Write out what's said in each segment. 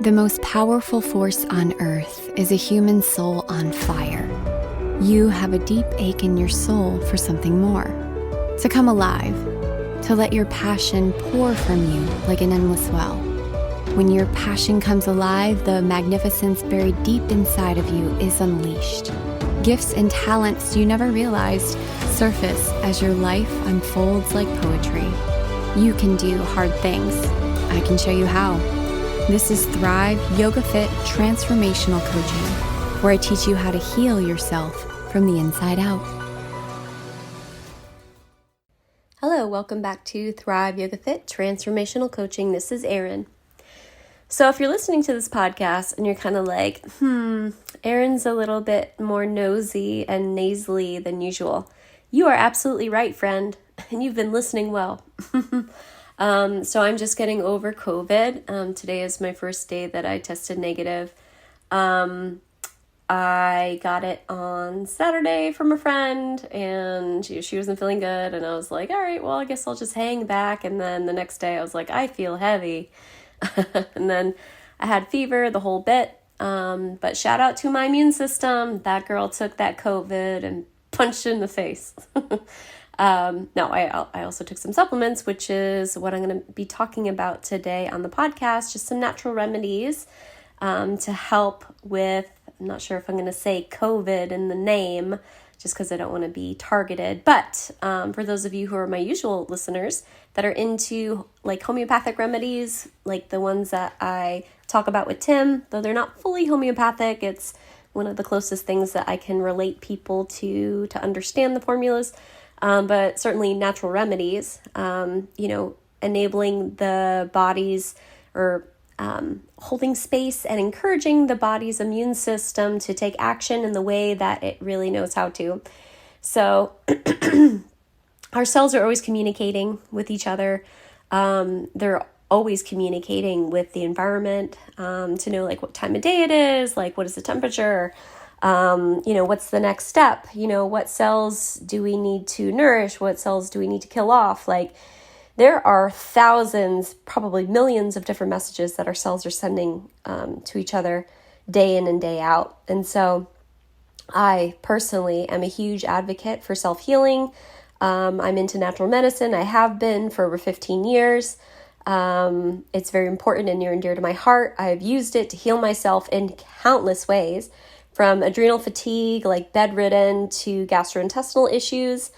The most powerful force on earth is a human soul on fire. You have a deep ache in your soul for something more, to come alive, to let your passion pour from you like an endless well. When your passion comes alive, the magnificence buried deep inside of you is unleashed. Gifts and talents you never realized surface as your life unfolds like poetry. You can do hard things. I can show you how. This is Thrive Yoga Fit Transformational Coaching, where I teach you how to heal yourself from the inside out. Hello, welcome back to Thrive Yoga Fit Transformational Coaching. This is Erin. So if you're listening to this podcast and you're kind of like, Erin's a little bit more nosy and nasally than usual, you are absolutely right, friend, and you've been listening well. So I'm just getting over COVID. Today is my first day that I tested negative. I got it on Saturday from a friend, and she wasn't feeling good, and I was like, all right, well, I guess I'll just hang back. And then the next day I was like, I feel heavy. And then I had fever the whole bit. But shout out to my immune system. That girl took that COVID and punched it in the face. I also took some supplements, which is what I'm going to be talking about today on the podcast, just some natural remedies to help with, I'm not sure if I'm going to say COVID in the name, just because I don't want to be targeted. But for those of you who are my usual listeners that are into like homeopathic remedies, like the ones that I talk about with Tim, though they're not fully homeopathic, it's one of the closest things that I can relate people to understand the formulas. But certainly natural remedies, enabling the body's or holding space and encouraging the body's immune system to take action in the way that it really knows how to. So our cells are always communicating with each other. They're always communicating with the environment to know like what time of day it is, like what is the temperature, what's the next step, what cells do we need to nourish, what cells do we need to kill off. Like there are thousands, probably millions of different messages that our cells are sending to each other day in and day out. And so I personally am a huge advocate for self-healing. I'm into natural medicine. I have been for over 15 years. It's very important and near and dear to my heart. I've used it to heal myself in countless ways, from adrenal fatigue, like bedridden, to gastrointestinal issues,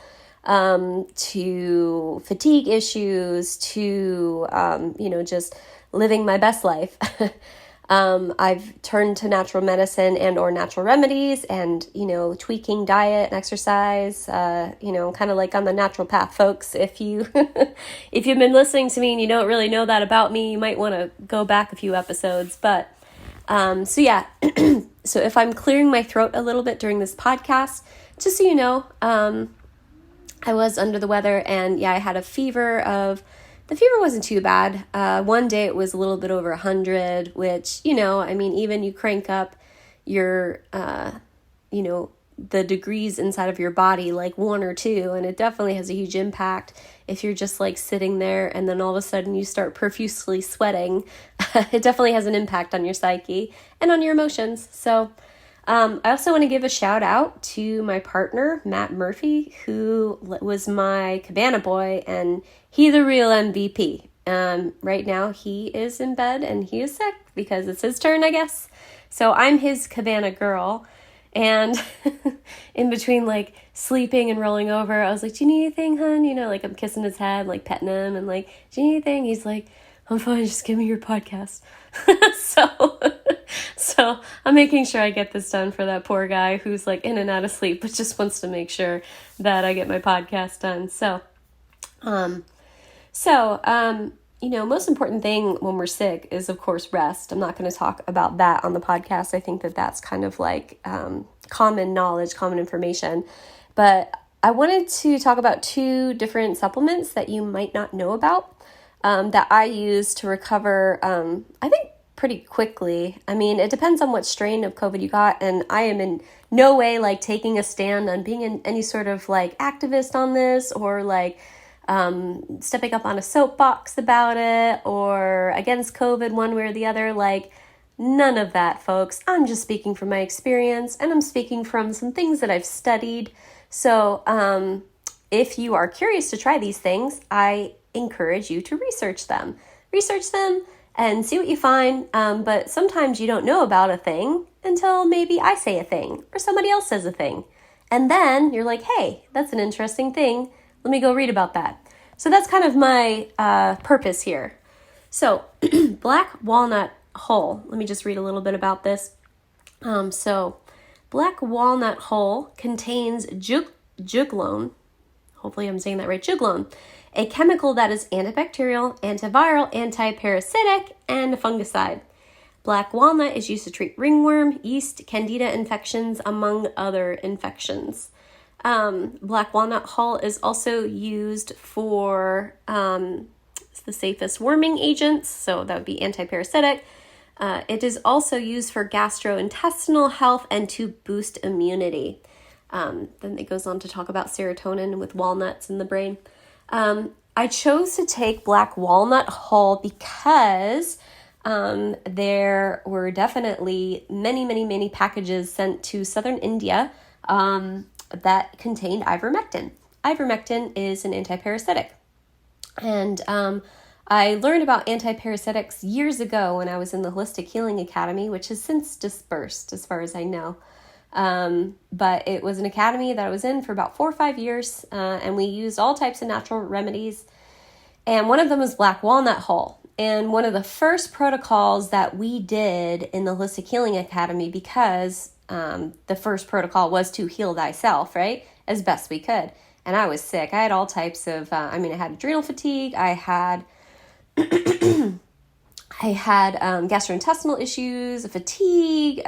to fatigue issues, to, just living my best life. I've turned to natural medicine and or natural remedies and, tweaking diet and exercise, kind of like on the natural path, folks. If you've been listening to me and you don't really know that about me, you might want to go back a few episodes. But, so if I'm clearing my throat a little bit during this podcast, just so you know, I was under the weather and I had a fever the fever wasn't too bad. One day it was a little bit over 100, which, even you crank up your, the degrees inside of your body, like 1 or 2, and it definitely has a huge impact if you're just like sitting there and then all of a sudden you start profusely sweating. It definitely has an impact on your psyche and on your emotions. So I also want to give a shout out to my partner, Matt Murphy, who was my cabana boy, and he the real MVP. Right now he is in bed and he is sick because it's his turn, I guess. So I'm his cabana girl. And in between like sleeping and rolling over, I was like, do you need anything, hun? Like I'm kissing his head, like petting him and like, do you need anything? He's like, I'm fine, just give me your podcast. So I'm making sure I get this done for that poor guy who's like in and out of sleep, but just wants to make sure that I get my podcast done. Most important thing when we're sick is, of course, rest. I'm not going to talk about that on the podcast. I think that that's kind of like common knowledge, common information. But I wanted to talk about 2 different supplements that you might not know about that I use to recover, I think, pretty quickly. I mean, it depends on what strain of COVID you got, and I am in no way like taking a stand on being any sort of like activist on this or like stepping up on a soapbox about it or against COVID one way or the other. Like None of that, folks. I'm just speaking from my experience, and I'm speaking from some things that I've studied. So if you are curious to try these things, I encourage you to research them. Research them and see what you find. But sometimes you don't know about a thing until maybe I say a thing or somebody else says a thing. And then you're like, hey, that's an interesting thing. Let me go read about that. So that's kind of my purpose here. So black walnut hull. Let me just read a little bit about this. So black walnut hull contains juglone. Hopefully I'm saying that right. Juglone, a chemical that is antibacterial, antiviral, antiparasitic, and a fungicide. Black walnut is used to treat ringworm, yeast, candida infections, among other infections. Black walnut hull is also used for the safest worming agents, so that would be antiparasitic. It is also used for gastrointestinal health and to boost immunity. Then it goes on to talk about serotonin with walnuts in the brain. I chose to take black walnut hull because there were definitely many packages sent to southern India that contained ivermectin. Ivermectin is an antiparasitic. And I learned about antiparasitics years ago when I was in the Holistic Healing Academy, which has since dispersed as far as I know. But it was an academy that I was in for about 4 or 5 years, and we used all types of natural remedies. And one of them was black walnut hull. And one of the first protocols that we did in the Holistic Healing Academy, because the first protocol was to heal thyself, right, as best we could. And I was sick. I had all types of, I had adrenal fatigue. I had gastrointestinal issues, fatigue.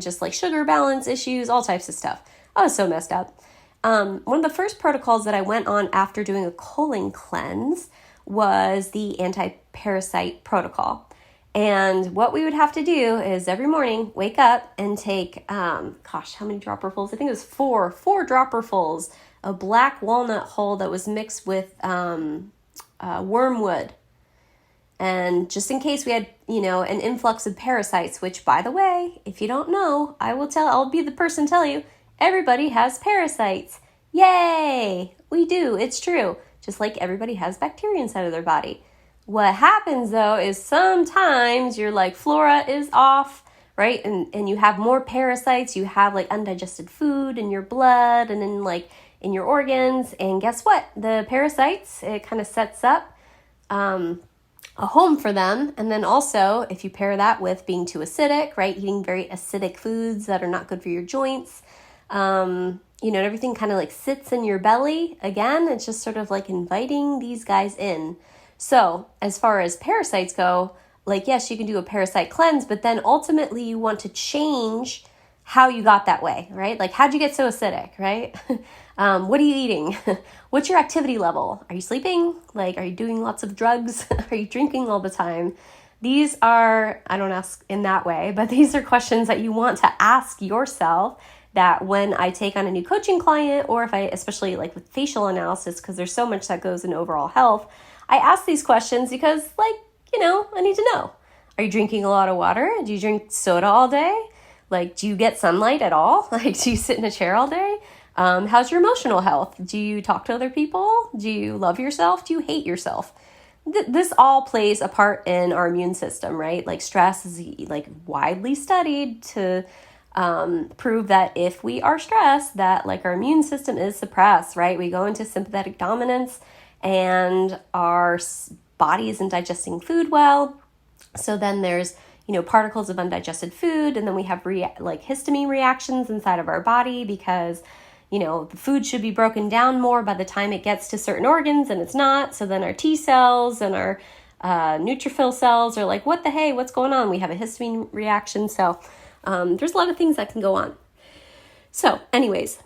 Just like sugar balance issues, all types of stuff. I was so messed up. One of the first protocols that I went on after doing a colon cleanse was the anti-parasite protocol. And what we would have to do is every morning wake up and take, how many dropperfuls? I think it was four dropperfuls of black walnut hull that was mixed with wormwood. And just in case we had, an influx of parasites, which, by the way, if you don't know, I'll be the person to tell you, everybody has parasites. Yay! We do. It's true. Just like everybody has bacteria inside of their body. What happens, though, is sometimes your, flora is off, right? And you have more parasites. You have, undigested food in your blood and in, in your organs. And guess what? The parasites, it kind of sets up a home for them. And then also, if you pair that with being too acidic, right? Eating very acidic foods that are not good for your joints, everything kind of sits in your belly. Again, it's just sort of inviting these guys in. So as far as parasites go, yes, you can do a parasite cleanse, but then ultimately you want to change how you got that way, right? How'd you get so acidic, right? What are you eating? What's your activity level? Are you sleeping? Are you doing lots of drugs? Are you drinking all the time? These are, I don't ask in that way, but these are questions that you want to ask yourself, that when I take on a new coaching client, or if I, especially with facial analysis, because there's so much that goes in overall health, I ask these questions because, I need to know. Are you drinking a lot of water? Do you drink soda all day? Do you get sunlight at all? Do you sit in a chair all day? How's your emotional health? Do you talk to other people? Do you love yourself? Do you hate yourself? This all plays a part in our immune system, right? Stress is widely studied to prove that if we are stressed, that our immune system is suppressed, right? We go into sympathetic dominance and our body isn't digesting food well. So then there's, particles of undigested food, and then we have histamine reactions inside of our body because, the food should be broken down more by the time it gets to certain organs, and it's not. So then our T cells and our neutrophil cells are what the hey, what's going on? We have a histamine reaction. So there's a lot of things that can go on. So anyways,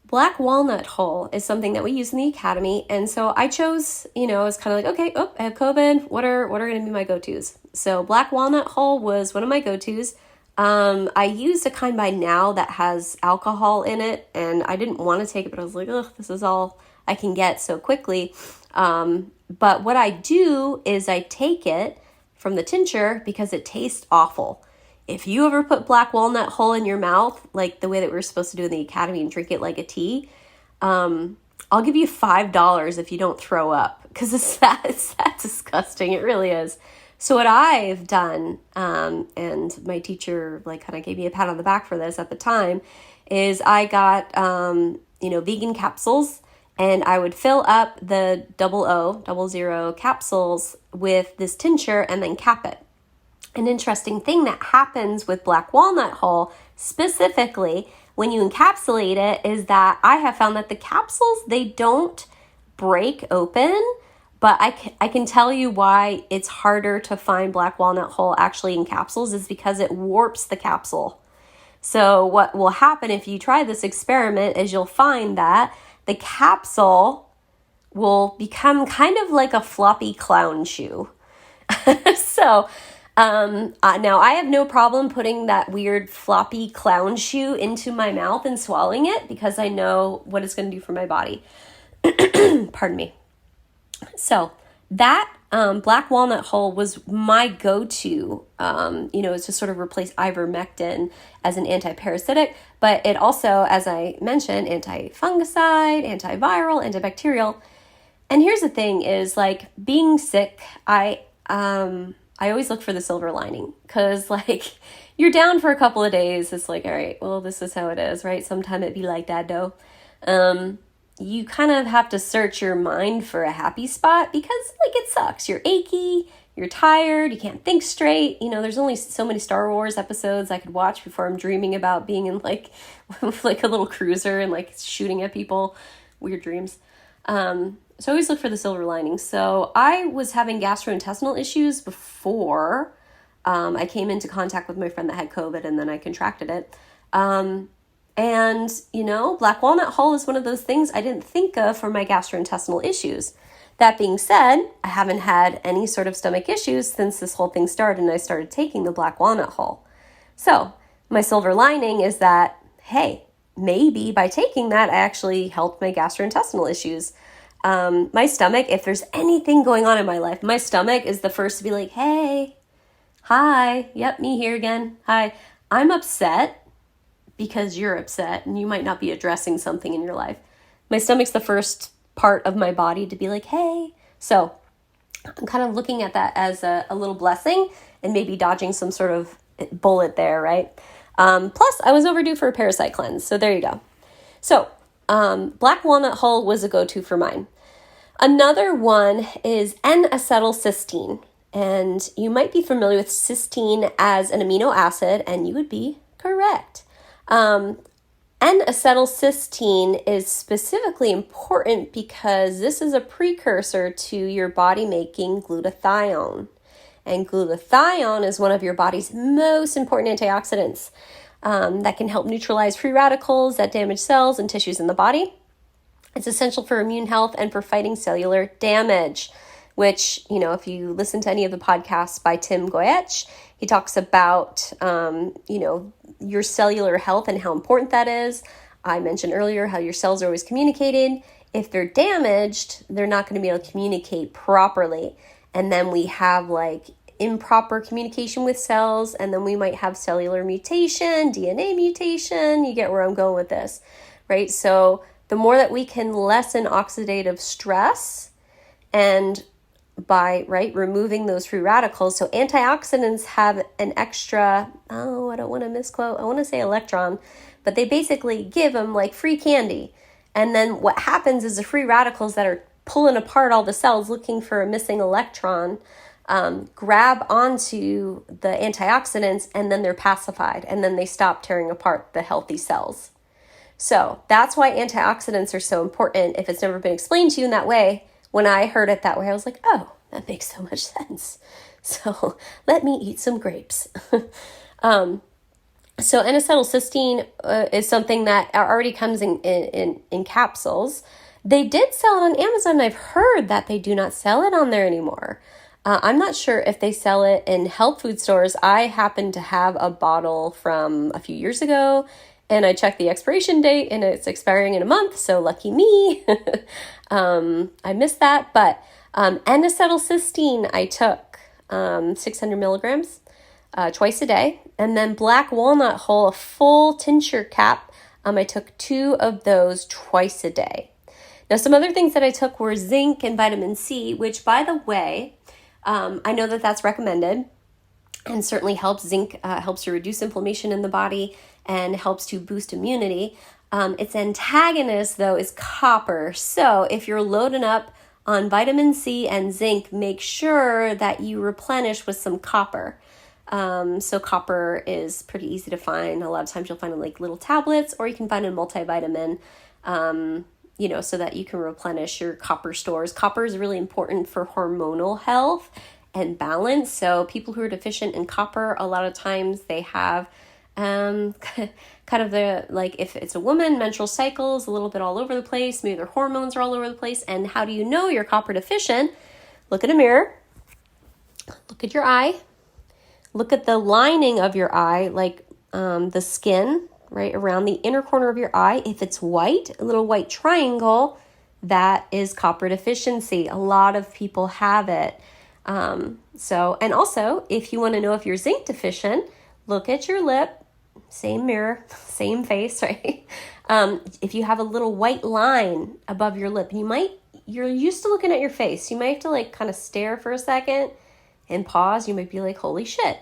black walnut hull is something that we use in the academy. And so I chose, it's kind of okay, I have COVID. What are going to be my go-tos? So black walnut hull was one of my go-tos. I used a kind by now that has alcohol in it, and I didn't want to take it, but I was this is all I can get so quickly. But what I do is I take it from the tincture because it tastes awful. If you ever put black walnut hull in your mouth, like the way that we're supposed to do in the academy and drink it like a tea, I'll give you $5 if you don't throw up, because it's that disgusting. It really is. So what I've done, and my teacher like kind of gave me a pat on the back for this at the time, is I got, vegan capsules, and I would fill up the 00 capsules with this tincture and then cap it. An interesting thing that happens with black walnut hull, specifically when you encapsulate it, is that I have found that the capsules, they don't break open, but I can tell you why it's harder to find black walnut hull actually in capsules is because it warps the capsule. So what will happen if you try this experiment is you'll find that the capsule will become kind of like a floppy clown shoe. So now I have no problem putting that weird floppy clown shoe into my mouth and swallowing it because I know what it's going to do for my body. Pardon me. So that black walnut hull was my go-to, to sort of replace ivermectin as an antiparasitic, but it also, as I mentioned, anti-fungicide, antiviral, antibacterial. And here's the thing is, like, being sick, I always look for the silver lining, because like you're down for a couple of days. It's like, all right, well, this is how it is, right? Sometime it be like that though. You kind of have to search your mind for a happy spot because like it sucks. You're achy, you're tired, you can't think straight. There's only so many Star Wars episodes I could watch before I'm dreaming about being in like a little cruiser and like shooting at people. Weird dreams. So I always look for the silver lining. So I was having gastrointestinal issues before I came into contact with my friend that had COVID, and then I contracted it. Black walnut hull is one of those things I didn't think of for my gastrointestinal issues. That being said, I haven't had any sort of stomach issues since this whole thing started and I started taking the black walnut hull. So my silver lining is that, hey, maybe by taking that, I actually helped my gastrointestinal issues. My stomach, if there's anything going on in my life, my stomach is the first to be like, hey, hi, yep, me here again. Hi, I'm upset because you're upset and you might not be addressing something in your life. My stomach's the first part of my body to be like, hey. So I'm kind of looking at that as a little blessing and maybe dodging some sort of bullet there, right? Plus, I was overdue for a parasite cleanse. So there you go. So black walnut hull was a go-to for mine. Another one is N-Acetyl Cysteine. And you might be familiar with cysteine as an amino acid, and you would be correct. N-Acetyl Cysteine is specifically important because this is a precursor to your body making glutathione. And glutathione is one of your body's most important antioxidants that can help neutralize free radicals that damage cells and tissues in the body. It's essential for immune health and for fighting cellular damage, which, if you listen to any of the podcasts by Tim Goyech, he talks about, your cellular health and how important that is. I mentioned earlier how your cells are always communicating. If they're damaged, they're not going to be able to communicate properly. And then we have like improper communication with cells, and then we might have cellular mutation, DNA mutation. You get where I'm going with this, right? So the more that we can lessen oxidative stress and by removing those free radicals. So antioxidants have an extra, I don't want to misquote, I want to say electron, but they basically give them like free candy. And then what happens is the free radicals that are pulling apart all the cells looking for a missing electron grab onto the antioxidants, and then they're pacified, and then they stop tearing apart the healthy cells. So that's why antioxidants are so important. If it's never been explained to you in that way, when I heard it that way, I was like, oh, that makes so much sense. So let me eat some grapes. So N-Acetyl Cysteine is something that already comes in capsules. They did sell it on Amazon. I've heard that they do not sell it on there anymore. I'm not sure if they sell it in health food stores. I happen to have a bottle from a few years ago, and I checked the expiration date, and it's expiring in a month, so lucky me. I missed that, but N-Acetyl Cysteine I took 600 milligrams twice a day. And then black walnut hull, a full tincture cap. I took 2 of those twice a day. Now, some other things that I took were zinc and vitamin C, which, by the way, I know that that's recommended and certainly helps. Zinc helps to reduce inflammation in the body and helps to boost immunity. Its antagonist, though, is copper. So if you're loading up on vitamin C and zinc, make sure that you replenish with some copper. So copper is pretty easy to find. A lot of times you'll find it like little tablets, or you can find a multivitamin, so that you can replenish your copper stores. Copper is really important for hormonal health and balance. So people who are deficient in copper, a lot of times they have kind of the, like, if it's a woman, menstrual cycles a little bit all over the place, maybe their hormones are all over the place. And how do you know you're copper deficient? Look at a mirror, look at your eye, look at the lining of your eye, like the skin right around the inner corner of your eye. If it's white, a little white triangle, that is copper deficiency. A lot of people have it. And also, if you want to know if you're zinc deficient, look at your lip, same mirror, same face, right? If you have a little white line above your lip, you're used to looking at your face. You might have to like kind of stare for a second and pause. You might be like, holy shit.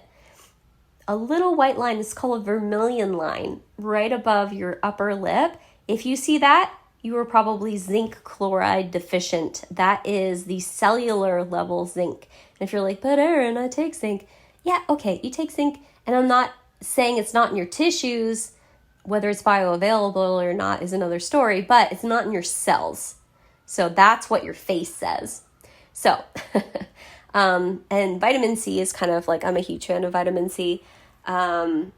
A little white line is called a vermilion line right above your upper lip. If you see that, you are probably zinc chloride deficient. That is the cellular level zinc. And if you're like, but Erin, I take zinc. Yeah, okay, you take zinc. And I'm not saying it's not in your tissues. Whether it's bioavailable or not is another story, but it's not in your cells. So that's what your face says. So, and vitamin C is kind of like, I'm a huge fan of vitamin C. I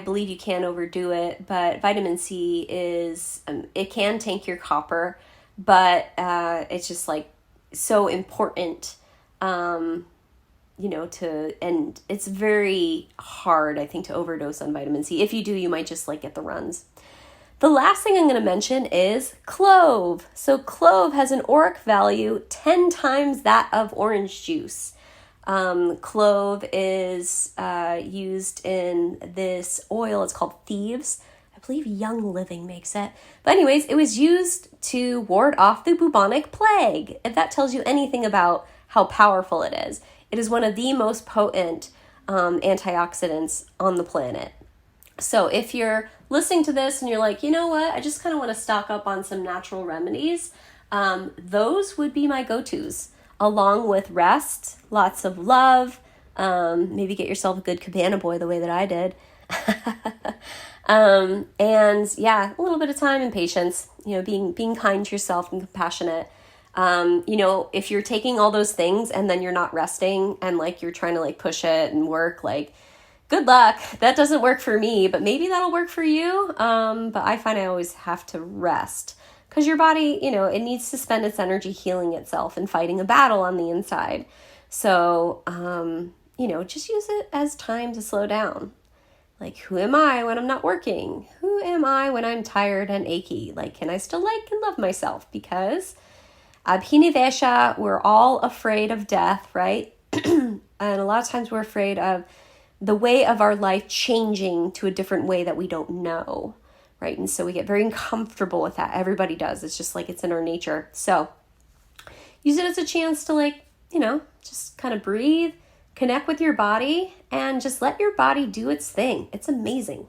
believe you can overdo it, but vitamin C is, it can tank your copper, but it's just like so important, and it's very hard, I think, to overdose on vitamin C. If you do, you might just like get the runs. The last thing I'm going to mention is clove. So clove has an ORAC value 10 times that of orange juice. Clove is used in this oil. It's called Thieves. I believe Young Living makes it. But anyways, it was used to ward off the bubonic plague. If that tells you anything about how powerful it is one of the most potent antioxidants on the planet. So if you're listening to this and you're like, you know what, I just kind of want to stock up on some natural remedies, those would be my go-tos, along with rest, lots of love, maybe get yourself a good cabana boy the way that I did. And yeah, a little bit of time and patience, being kind to yourself and compassionate. If you're taking all those things and then you're not resting and like you're trying to like push it and work, like good luck. That doesn't work for me, but maybe that'll work for you. But I find I always have to rest because your body, it needs to spend its energy healing itself and fighting a battle on the inside. So, just use it as time to slow down. Like, who am I when I'm not working? Who am I when I'm tired and achy? Like, can I still like and love myself? Because Abhini Vesha, we're all afraid of death, right? And a lot of times we're afraid of the way of our life changing to a different way that we don't know, right? And so we get very uncomfortable with that. Everybody does. It's just like it's in our nature. So use it as a chance to just kind of breathe, connect with your body, and just let your body do its thing. It's amazing.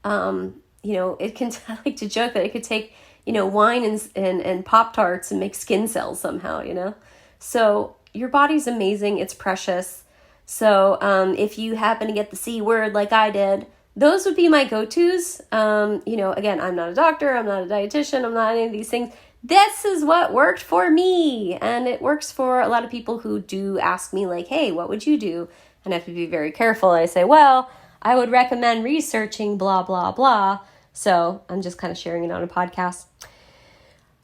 It can, I like to joke that it could take, wine and Pop-Tarts and make skin cells somehow, So your body's amazing. It's precious. So if you happen to get the C word like I did, those would be my go-tos. Again, I'm not a doctor. I'm not a dietitian. I'm not any of these things. This is what worked for me. And it works for a lot of people who do ask me like, hey, what would you do? And I have to be very careful. I say, well, I would recommend researching blah, blah, blah. So I'm just kind of sharing it on a podcast.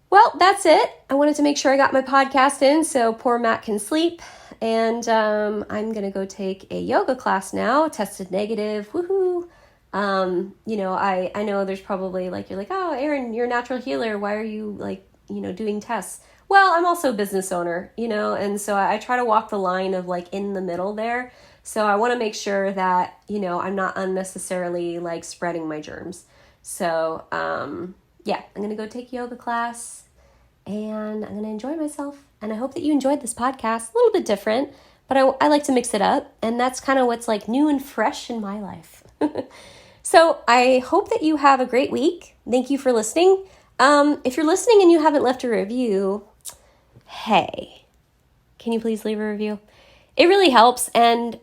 Well, that's it. I wanted to make sure I got my podcast in so poor Matt can sleep. And I'm going to go take a yoga class now. Tested negative. Woohoo. I know there's probably you're like, oh, Erin, you're a natural healer. Why are you doing tests? well, I'm also a business owner, and so I try to walk the line of like in the middle there. So I want to make sure that, I'm not unnecessarily like spreading my germs. So, yeah, I'm going to go take a yoga class and I'm going to enjoy myself. And I hope that you enjoyed this podcast. A little bit different, but I like to mix it up. And that's kind of what's like new and fresh in my life. So I hope that you have a great week. Thank you for listening. If you're listening and you haven't left a review, hey, can you please leave a review? It really helps. And,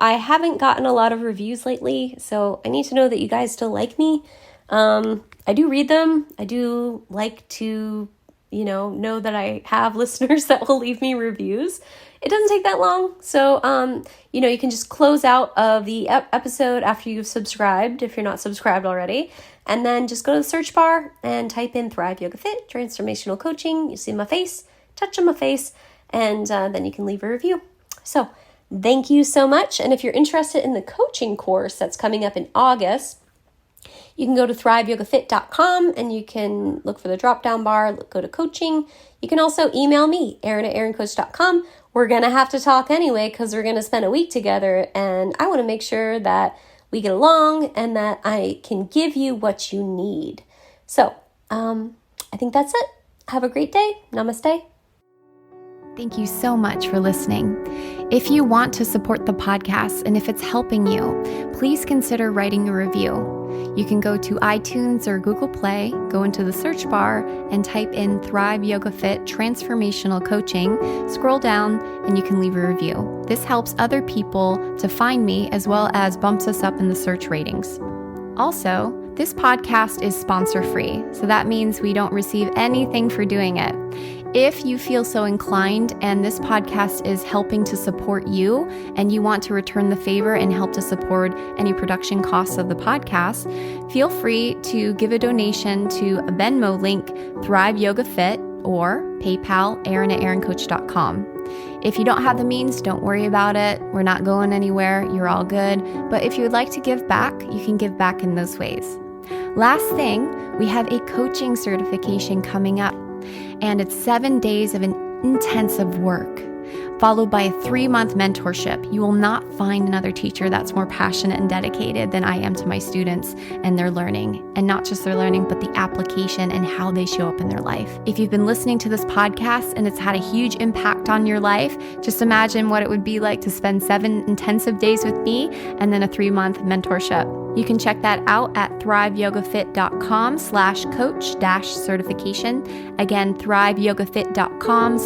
I haven't gotten a lot of reviews lately, so I need to know that you guys still like me. I do read them. I do like to, know that I have listeners that will leave me reviews. It doesn't take that long. So, you can just close out of the episode after you've subscribed, if you're not subscribed already, and then just go to the search bar and type in Thrive Yoga Fit Transformational Coaching. You see my face, touch on my face, and then you can leave a review. So thank you so much. And if you're interested in the coaching course that's coming up in August, you can go to thriveyogafit.com and you can look for the drop-down bar, go to coaching. You can also email me, Erin at erincoach.com. We're going to have to talk anyway because we're going to spend a week together, and I want to make sure that we get along and that I can give you what you need. So I think that's it. Have a great day. Namaste. Thank you so much for listening. If you want to support the podcast and if it's helping you, please consider writing a review. You can go to iTunes or Google Play, go into the search bar and type in Thrive Yoga Fit Transformational Coaching, scroll down, and you can leave a review. This helps other people to find me as well as bumps us up in the search ratings. Also, this podcast is sponsor-free, so that means we don't receive anything for doing it. If you feel so inclined and this podcast is helping to support you and you want to return the favor and help to support any production costs of the podcast, feel free to give a donation to a Venmo link, Thrive Yoga Fit, or PayPal, Erin at erincoach.com. If you don't have the means, don't worry about it. We're not going anywhere. You're all good. But if you would like to give back, you can give back in those ways. Last thing, we have a coaching certification coming up. And it's 7 days of an intensive work, followed by a 3-month mentorship. You will not find another teacher that's more passionate and dedicated than I am to my students and their learning. And not just their learning, but the application and how they show up in their life. If you've been listening to this podcast and it's had a huge impact on your life, just imagine what it would be like to spend 7 intensive days with me and then a 3-month mentorship. You can check that out at thriveyogafit.com/coach-certification. Again, thriveyogafit.com/